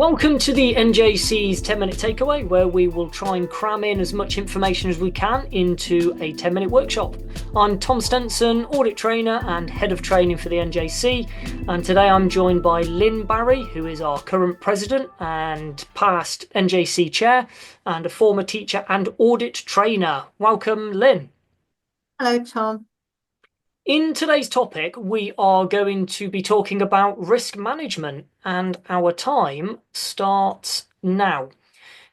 Welcome to the NJC's 10-minute takeaway, where we will try and cram in as much information as we can into a 10-minute workshop. I'm Tom Stenson, audit trainer and head of training for the NJC, and today I'm joined by Lynne Barrie, who is our current president and past NJC chair, and a former teacher and audit trainer. Welcome, Lynne. Hello, Tom. In today's topic, we are going to be talking about risk management, and our time starts now.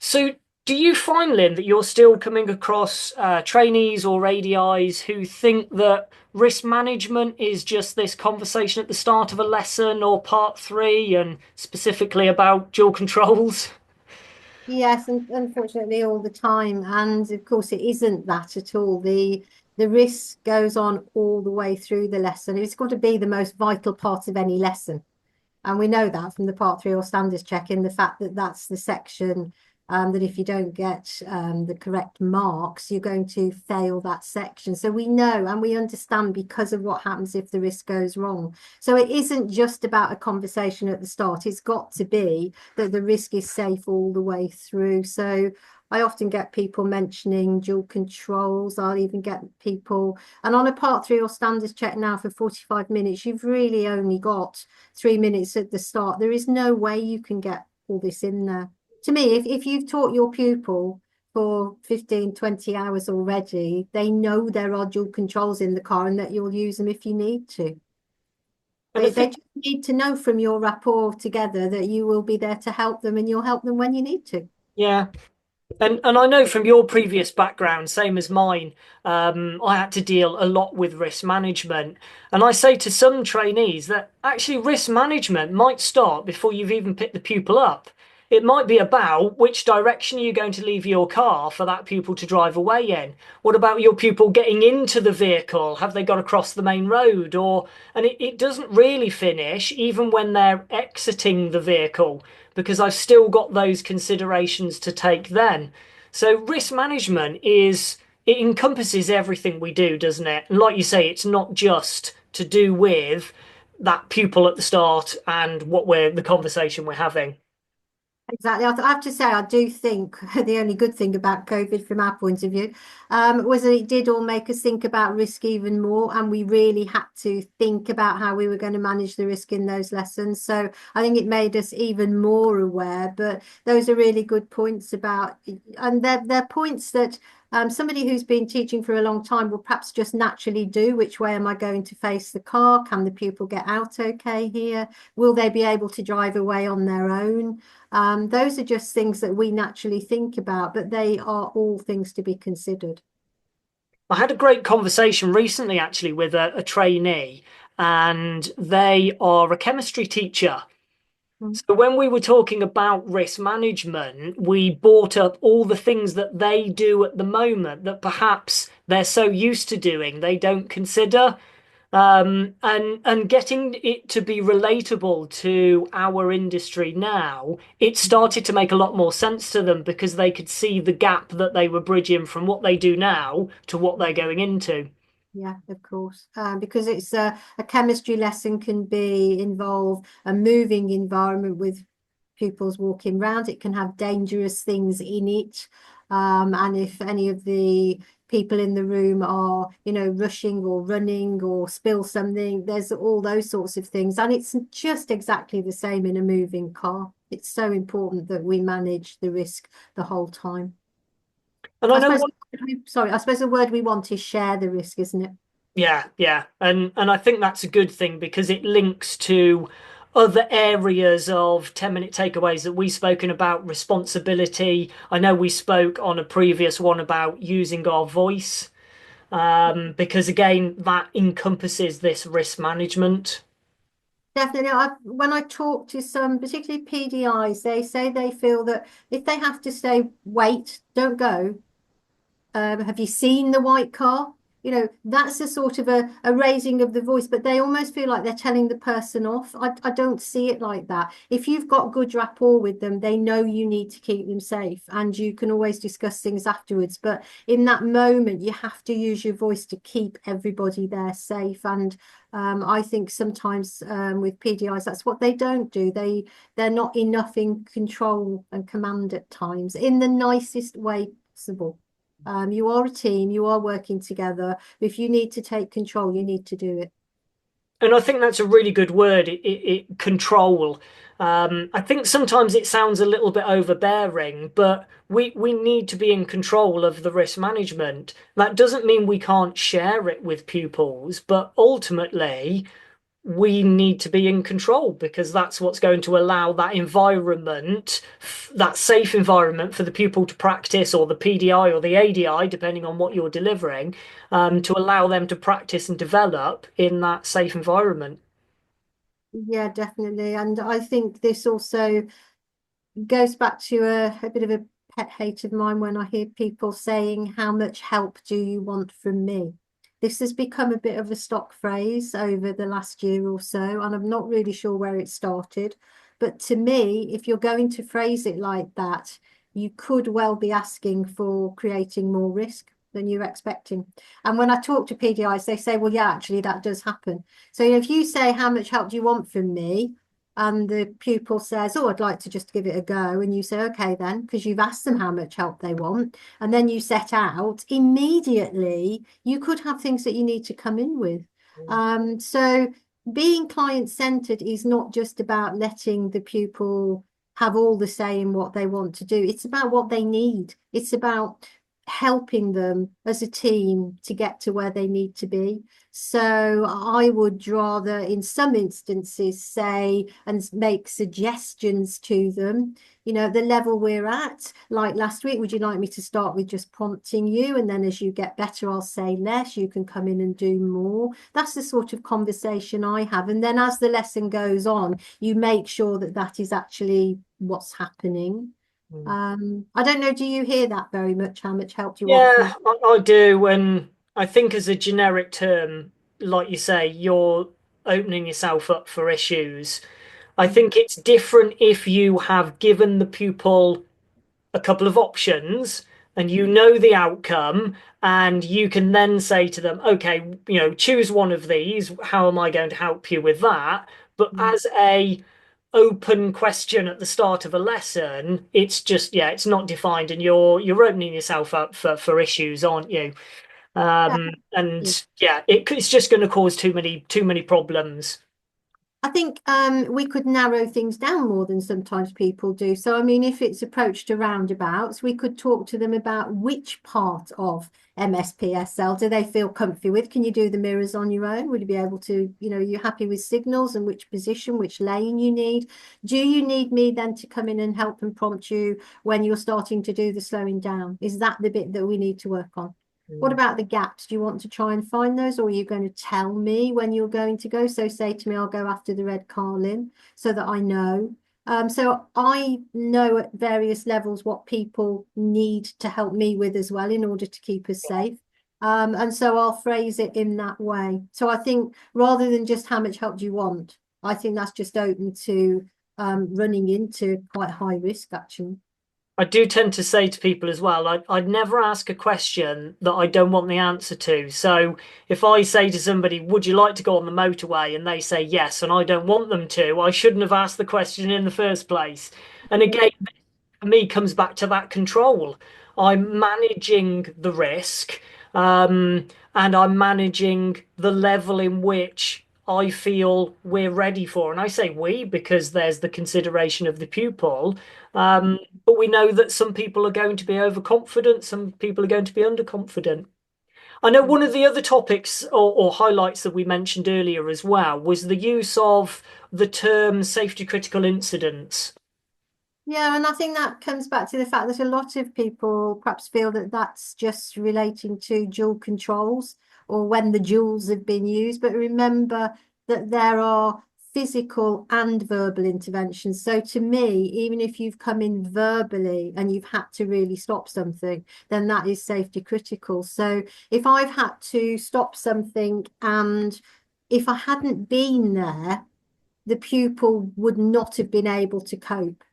So, do you find, Lynne, that you're still coming across trainees or ADIs who think that risk management is just this conversation at the start of a lesson or part three, and specifically about dual controls? Yes, and unfortunately all the time. And of course it isn't that at all. The risk goes on all the way through the lesson. It's got to be the most vital part of any lesson. And we know that from the part three or standards check, in the fact that that's the section that if you don't get the correct marks, you're going to fail that section. So we know and we understand because of what happens if the risk goes wrong. So it isn't just about a conversation at the start. It's got to be that the risk is safe all the way through. So I often get people mentioning dual controls. I'll even get people, and on a part three or standards check now for 45 minutes, you've really only got 3 minutes at the start. There is no way you can get all this in there. To me, if you've taught your pupil for 15, 20 hours already, they know there are dual controls in the car and that you'll use them if you need to. And I They think, just need to know from your rapport together that you will be there to help them and you'll help them when you need to. yeah. And I know from your previous background, same as mine, I had to deal a lot with risk management. And I say to some trainees that actually risk management might start before you've even picked the pupil up. It might be about which direction you're going to leave your car for that pupil to drive away in. What about your pupil getting into the vehicle? Have they got to cross the main road? And it doesn't really finish even when they're exiting the vehicle, because I've still got those considerations to take then. So risk management it encompasses everything we do, doesn't it? And like you say, it's not just to do with that pupil at the start and the conversation we're having. Exactly. I have to say, I do think the only good thing about COVID from our point of view was that it did all make us think about risk even more. And we really had to think about how we were going to manage the risk in those lessons. So I think it made us even more aware. But those are really good points about, and they're points that somebody who's been teaching for a long time will perhaps just naturally do. Which way am I going to face the car? Can the pupil get out okay here? Will they be able to drive away on their own? Those are just things that we naturally think about, but they are all things to be considered. I had a great conversation recently actually with a trainee, and they are a chemistry teacher. Mm. So when we were talking about risk management, we brought up all the things that they do at the moment that perhaps they're so used to doing, they don't consider. And getting it to be relatable to our industry now, it started to make a lot more sense to them because they could see the gap that they were bridging from what they do now to what they're going into. Yeah, of course. Because it's a chemistry lesson can be involve a moving environment with pupils walking around. It can have dangerous things in it. And if any of the people in the room are, rushing or running or spill something, there's all those sorts of things. And it's just exactly the same in a moving car. It's so important that we manage the risk the whole time. And I I know suppose, one, sorry, I suppose the word we want is share the risk, isn't it? yeah, yeah, and I think that's a good thing because it links to other areas of 10-minute takeaways that we've spoken about responsibility. I know we spoke on a previous one about using our voice, because again, that encompasses this risk management. Definitely. When I talk to some, particularly PDIs, they say they feel that if they have to say, wait, don't go. Have you seen the white car? that's a sort of a raising of the voice, but they almost feel like they're telling the person off. I don't see it like that. If you've got good rapport with them, they know you need to keep them safe, and you can always discuss things afterwards. But in that moment, you have to use your voice to keep everybody there safe. And I think sometimes with PDIs, that's what they don't do. They're not enough in control and command at times, in the nicest way possible. You are a team, you are working together. If you need to take control, you need to do it. And I think that's a really good word, control. I think sometimes it sounds a little bit overbearing, but we need to be in control of the risk management. That doesn't mean we can't share it with pupils, but ultimately we need to be in control because that's what's going to allow that environment, that safe environment for the pupil to practice, or the PDI or the ADI, depending on what you're delivering, to allow them to practice and develop in that safe environment. Yeah, definitely. And I think this also goes back to a bit of a pet hate of mine when I hear people saying, "How much help do you want from me?" This has become a bit of a stock phrase over the last year or so, and I'm not really sure where it started. But to me, if you're going to phrase it like that, you could well be asking for creating more risk than you're expecting. And when I talk to PDIs, they say, well, yeah, actually, that does happen. So if you say, how much help do you want from me? And the pupil says, oh, I'd like to just give it a go. And you say, okay, then, because you've asked them how much help they want. And then you set out, immediately, you could have things that you need to come in with. So being client-centered is not just about letting the pupil have all the say in what they want to do. It's about what they need. It's about helping them as a team to get to where they need to be. So I would rather, in some instances, say and make suggestions to them, the level we're at. Like last week, would you like me to start with just prompting you? And then as you get better, I'll say less. You can come in and do more. That's the sort of conversation I have. And then as the lesson goes on, you make sure that that is actually what's happening. Mm. I don't know, do you hear that very much? How much help do you want Yeah, from? I do. And I think as a generic term, like you say, you're opening yourself up for issues. I think it's different if you have given the pupil a couple of options and you know the outcome, and you can then say to them, okay, choose one of these. How am I going to help you with that? But as a open question at the start of a lesson, it's just, yeah, it's not defined, and you're opening yourself up for issues, aren't you? Yeah. And yeah, it's just going to cause too many problems. I think we could narrow things down more than sometimes people do. So, I mean, if it's approached a roundabouts, we could talk to them about which part of MSPSL do they feel comfy with? Can you do the mirrors on your own? Would you be able to, you're happy with signals and which position, which lane you need? Do you need me then to come in and help and prompt you when you're starting to do the slowing down? Is that the bit that we need to work on? What about the gaps? Do you want to try and find those, or are you going to tell me when you're going to go? So say to me, I'll go after the red car, Lynn, so that I know. So I know at various levels what people need to help me with as well in order to keep us safe. And so I'll phrase it in that way. So I think rather than just how much help do you want, I think that's just open to running into quite high risk actually. I do tend to say to people as well, I'd never ask a question that I don't want the answer to. So if I say to somebody, would you like to go on the motorway? And they say yes, and I don't want them to, I shouldn't have asked the question in the first place. And again, for me, comes back to that control. I'm managing the risk, and I'm managing the level in which I feel we're ready for. And I say we because there's the consideration of the pupil. But we know that some people are going to be overconfident, some people are going to be underconfident. I know one of the other topics or highlights that we mentioned earlier as well was the use of the term safety critical incidents. Yeah, and I think that comes back to the fact that a lot of people perhaps feel that that's just relating to dual controls or when the duals have been used. But remember that there are physical and verbal interventions. So to me, even if you've come in verbally and you've had to really stop something, then that is safety critical. So if I've had to stop something and if I hadn't been there, the pupil would not have been able to cope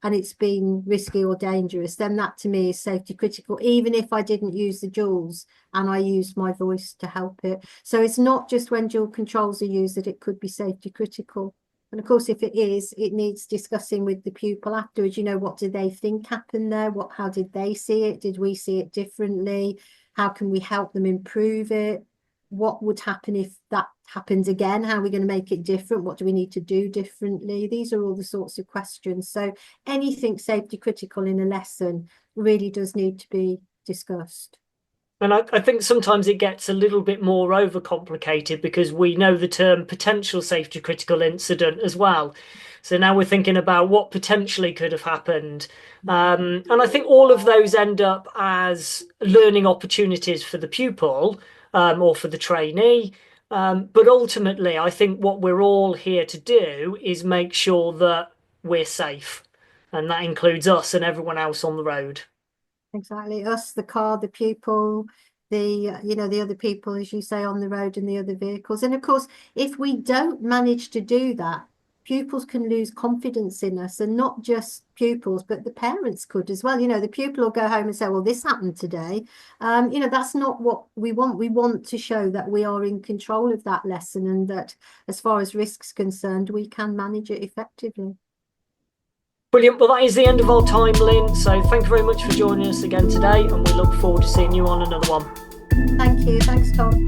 and it's been risky or dangerous, then that to me is safety critical, even if I didn't use the jewels and I used my voice to help it. So it's not just when dual controls are used that it could be safety critical. And of course, if it is, it needs discussing with the pupil afterwards. You know, what do they think happened there? How did they see it? Did we see it differently? How can we help them improve it? What would happen if that happens again? How are we going to make it different? What do we need to do differently? These are all the sorts of questions. So anything safety critical in a lesson really does need to be discussed. And I think sometimes it gets a little bit more overcomplicated because we know the term potential safety critical incident as well. So now we're thinking about what potentially could have happened. And I think all of those end up as learning opportunities for the pupil or for the trainee. But ultimately, I think what we're all here to do is make sure that we're safe. And that includes us and everyone else on the road. Exactly. Us, the car, the pupil, the other people, as you say, on the road and the other vehicles. And of course, if we don't manage to do that, pupils can lose confidence in us, and not just pupils, but the parents could as well. The pupil will go home and say, well, this happened today. That's not what we want. We want to show that we are in control of that lesson and that as far as risk's concerned, we can manage it effectively. Brilliant. Well, that is the end of our time, Lynn. So thank you very much for joining us again today, and we look forward to seeing you on another one. Thank you. Thanks, Tom.